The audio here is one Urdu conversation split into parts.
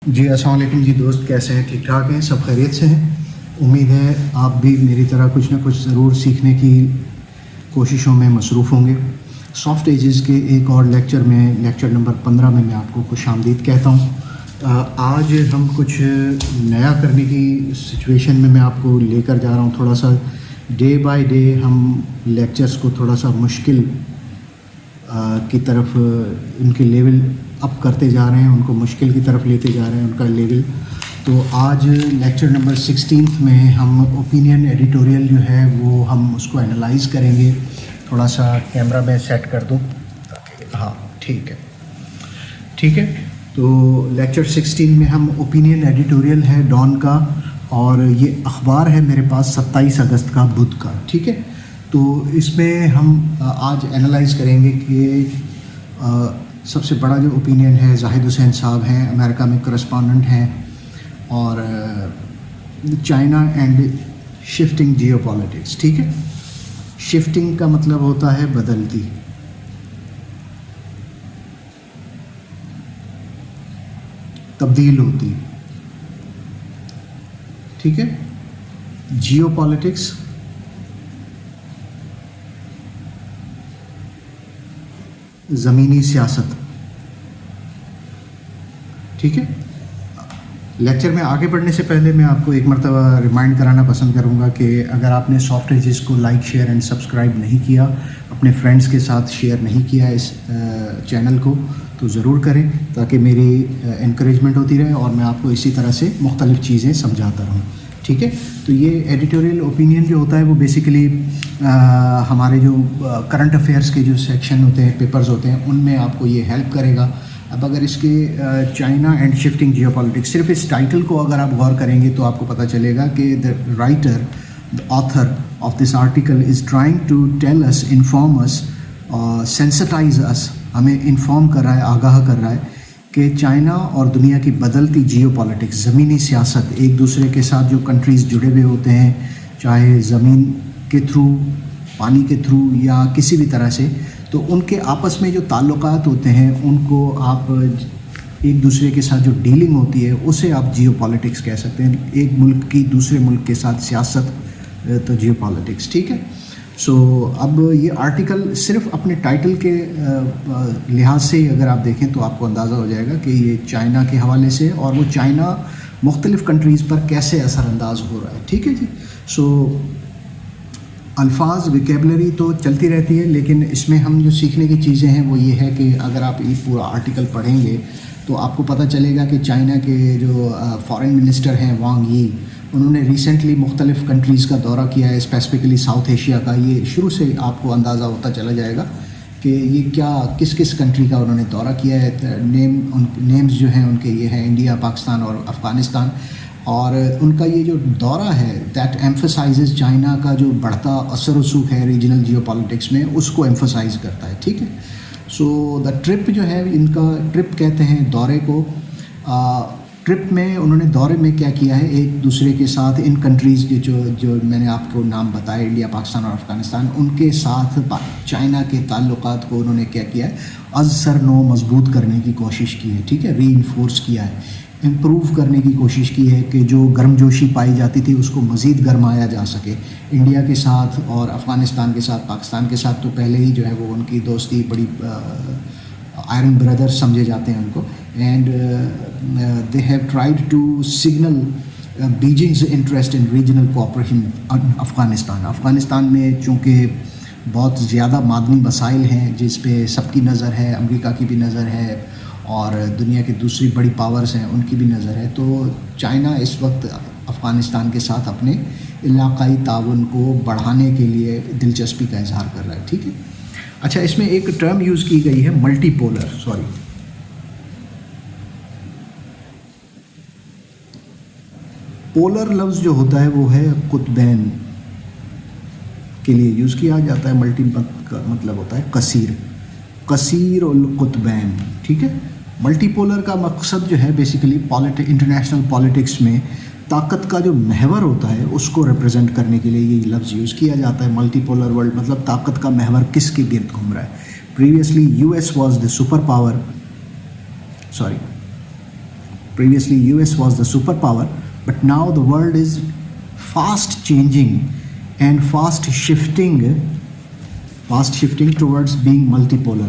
جی السلام علیکم جی دوست، کیسے ہیں؟ ٹھیک ٹھاک ہیں؟ سب خیریت سے ہیں؟ امید ہے آپ بھی میری طرح کچھ نہ کچھ ضرور سیکھنے کی کوششوں میں مصروف ہوں گے۔ سافٹ ایجز کے ایک اور لیکچر میں، لیکچر نمبر 15 میں آپ کو خوش آمدید کہتا ہوں۔ آج ہم کچھ نیا کرنے کی سچویشن میں آپ کو لے کر جا رہا ہوں۔ تھوڑا سا ڈے بائی ڈے ہم لیکچرز کو تھوڑا سا مشکل کی طرف ان کے لیول اپ کرتے جا رہے ہیں، ان کو مشکل کی طرف لیتے جا رہے ہیں ان کا لیول۔ تو آج لیکچر نمبر 16 میں ہم اوپینین ایڈیٹوریل جو ہے وہ ہم اس کو انالائز کریں گے۔ تھوڑا سا کیمرہ میں سیٹ کر دوں، ہاں ٹھیک ہے۔ تو لیکچر 16 میں ہم اوپینین ایڈیٹوریل ہے ڈان کا، اور یہ اخبار ہے میرے پاس 27 اگست کا، بدھ کا، ٹھیک ہے۔ تو اس میں ہم آج انالائز کریں گے کہ سب سے بڑا جو اوپینین ہے زاہد حسین صاحب ہیں، امریکہ میں کرسپونڈنٹ ہیں، اور China and shifting geopolitics, ٹھیک ہے۔ شفٹنگ کا مطلب ہوتا ہے بدلتی، تبدیل ہوتی، ٹھیک ہے۔ جیو پالیٹکس زمینی سیاست، ٹھیک ہے۔ لیکچر میں آگے بڑھنے سے پہلے میں آپ کو ایک مرتبہ ریمائنڈ کرانا پسند کروں گا کہ اگر آپ نے سافٹ ایجز کو لائک، شیئر اینڈ سبسکرائب نہیں کیا، اپنے فرینڈس کے ساتھ شیئر نہیں کیا اس چینل کو، تو ضرور کریں تاکہ میری انکریجمنٹ ہوتی رہے اور میں آپ کو اسی طرح سے مختلف چیزیں سمجھاتا رہوں، ٹھیک ہے۔ تو یہ ایڈیٹوریل اوپینین جو ہوتا ہے وہ بیسیکلی ہمارے جو کرنٹ افیئرس کے جو سیکشن ہوتے ہیں، پیپرز ہوتے ہیں، ان میں آپ کو یہ ہیلپ کرے گا۔ اب اگر اس کے China and shifting geopolitics, صرف اس ٹائٹل کو اگر آپ غور کریں گے تو آپ کو پتہ چلے گا کہ the writer, the author of this article is trying to tell us, inform us, sensitise us, ہمیں انفارم کر رہا ہے، آگاہ کر رہا ہے کہ چائنا اور دنیا کی بدلتی جیو پالیٹکس، زمینی سیاست، ایک دوسرے کے ساتھ جو کنٹریز جڑے ہوئے ہوتے ہیں، چاہے زمین کے تھرو، پانی کے تھرو یا کسی بھی طرح سے، تو ان کے آپس میں جو تعلقات ہوتے ہیں ان کو آپ ایک دوسرے کے ساتھ جو ڈیلنگ ہوتی ہے اسے آپ جیو پالیٹکس کہہ سکتے ہیں۔ ایک ملک کی دوسرے ملک کے ساتھ سیاست، تو جیو پالیٹکس، ٹھیک ہے۔ سو اب یہ آرٹیکل صرف اپنے ٹائٹل کے لحاظ سے اگر آپ دیکھیں تو آپ کو اندازہ ہو جائے گا کہ یہ چائنا کے حوالے سے، اور وہ چائنا مختلف کنٹریز پر کیسے اثر انداز ہو رہا ہے، ٹھیک ہے جی۔ سو الفاظ، ویکیبلری تو چلتی رہتی ہے، لیکن اس میں ہم جو سیکھنے کی چیزیں ہیں وہ یہ ہے کہ اگر آپ یہ پورا آرٹیکل پڑھیں گے تو آپ کو پتہ چلے گا کہ چائنا کے جو فارن منسٹر ہیں وانگ ای، انہوں نے ریسنٹلی مختلف کنٹریز کا دورہ کیا ہے، اسپیسیفکلی ساؤتھ ایشیا کا۔ یہ شروع سے آپ کو اندازہ ہوتا چلا جائے گا کہ یہ کیا کس کنٹری کا انہوں نے دورہ کیا ہے۔ نیمز جو ہیں ان کے یہ ہیں انڈیا، پاکستان اور افغانستان، اور ان کا یہ جو دورہ ہے دیٹ ایمفسائزز چائنا کا جو بڑھتا اثر و رسوخ ہے ریجنل جیو پالیٹکس میں، اس کو ایمفسائز کرتا ہے، ٹھیک ہے۔ سو دا ٹرپ جو ہے، ان کا ٹرپ کہتے ہیں دورے کو۔ ٹرپ میں انہوں نے دورے میں کیا کیا ہے، ایک دوسرے کے ساتھ ان کنٹریز کے جو میں نے آپ کو نام بتائے، انڈیا، پاکستان اور افغانستان، ان کے ساتھ چائنا کے تعلقات کو انہوں نے کیا کیا ہے، از سر نو مضبوط کرنے کی کوشش کی ہے، ٹھیک ہے، ری انفورس کیا ہے، امپروو کرنے کی کوشش کی ہے کہ جو گرم جوشی پائی جاتی تھی اس کو مزید گرمایا جا سکے۔ انڈیا کے ساتھ اور افغانستان کے ساتھ، پاکستان کے ساتھ تو پہلے ہی جو ہے وہ ان کی دوستی بڑی آئرن بردر سمجھے جاتے ہیں ان کو، and they have tried to signal Beijing's interest in regional cooperation Afghanistan میں، چونکہ بہت زیادہ معدنی وسائل ہیں جس پہ سب کی نظر ہے، امریکہ کی بھی نظر ہے اور دنیا کی دوسری بڑی پاورز ہیں ان کی بھی نظر ہے، تو چائنا اس وقت افغانستان کے ساتھ اپنے علاقائی تعاون کو بڑھانے کے لیے دلچسپی کا اظہار کر رہا ہے، ٹھیک ہے۔ اچھا، اس میں ایک ٹرم یوز کی گئی ہے ملٹی پولر، پولر لفظ جو ہوتا ہے وہ ہے قطبین کے لیے یوز کیا جاتا ہے، ملٹی کا مطلب ہوتا ہے کثیر القطبین، ٹھیک ہے۔ ملٹی پولر کا مقصد جو ہے بیسیکلی انٹرنیشنل پالیٹکس میں طاقت کا جو محور ہوتا ہے اس کو ریپرزینٹ کرنے کے لیے یہ لفظ یوز کیا جاتا ہے۔ ملٹی پولر ورلڈ مطلب طاقت کا محور کس کے گرد گھوم رہا ہے۔ Previously US was the super power, Previously, US was the superpower, but now the world is fast changing and fast shifting towards being multipolar.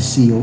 SCO,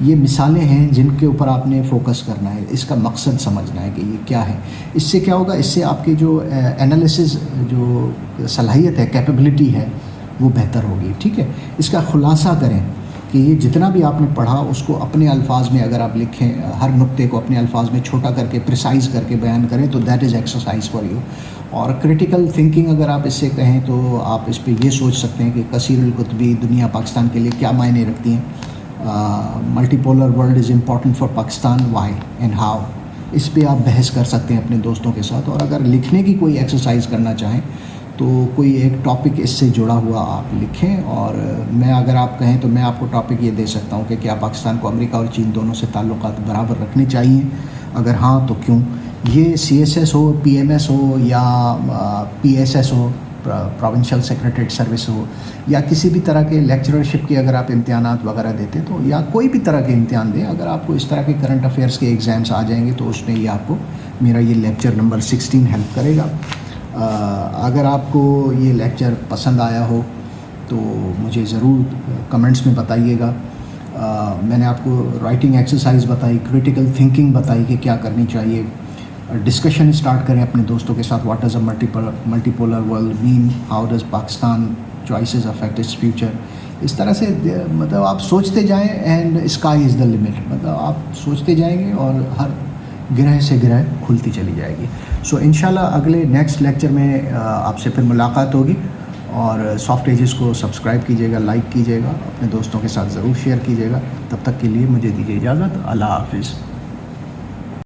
یہ مثالیں ہیں جن کے اوپر آپ نے فوکس کرنا ہے، اس کا مقصد سمجھنا ہے کہ یہ کیا ہے. اس سے کیا ہوگا، اس سے آپ کی جو انالیسز جو صلاحیت ہے، کیپیبلٹی ہے، وہ بہتر ہوگی. ٹھیک ہے، اس کا خلاصہ کریں کہ یہ جتنا بھی آپ نے پڑھا اس کو اپنے الفاظ میں اگر آپ لکھیں، ہر نقطے کو اپنے الفاظ میں چھوٹا کر کے پریسائز کر کے بیان کریں تو that is exercise for you. اور کریٹیکل تھنکنگ اگر آپ اس سے کہیں تو آپ اس پہ یہ سوچ سکتے ہیں کہ کثیر القطبی دنیا پاکستان کے لیے کیا معنی رکھتی ہیں. Multipolar world is important for Pakistan, why and how. اس پہ آپ بحث کر سکتے ہیں اپنے دوستوں کے ساتھ. اور اگر لکھنے کی کوئی ایکسرسائز کرنا چاہیں تو کوئی ایک ٹاپک اس سے جڑا ہوا آپ لکھیں. اور میں اگر آپ کہیں تو میں آپ کو ٹاپک یہ دے سکتا ہوں کہ کیا پاکستان کو امریکہ اور چین دونوں سے تعلقات برابر رکھنے چاہیے، اگر ہاں تو کیوں. یہ CSS ہو، PMS ہو، یا PSS ہو، پروونشل سیکریٹریٹ سروس ہو، یا کسی بھی طرح کے لیکچررشپ کے اگر آپ امتحانات وغیرہ دیتے تو، یا کوئی بھی طرح کے امتحان دیں، اگر آپ کو اس طرح کے کرنٹ افیئرس کے ایگزامس آ جائیں گے تو اس میں یہ آپ کو میرا یہ لیکچر نمبر 16 ہیلپ کرے گا. اگر آپ کو یہ لیکچر پسند آیا ہو تو مجھے ضرور کمنٹس میں بتائیے گا. میں نے آپ کو رائٹنگ ایکسرسائز بتائی، کریٹیکل تھنکنگ بتائی کہ کیا کرنی چاہیے. ڈسکشن اسٹارٹ کریں اپنے دوستوں کے ساتھ. What does a multipolar world mean, how does Pakistan choices affect its future. اس طرح سے مطلب آپ سوچتے جائیں and sky is the limit. مطلب آپ سوچتے جائیں گے اور ہر گرہ سے گرہ کھلتی چلی جائے گی. سو انشاءاللہ اگلے نیکسٹ لیکچر میں آپ سے پھر ملاقات ہوگی. اور سافٹ ایجز کو سبسکرائب کیجیے گا، لائک کیجیے گا، اپنے دوستوں کے ساتھ ضرور شیئر کیجیے گا. تب تک کے لیے مجھے دیجیے اجازت. اللہ حافظ.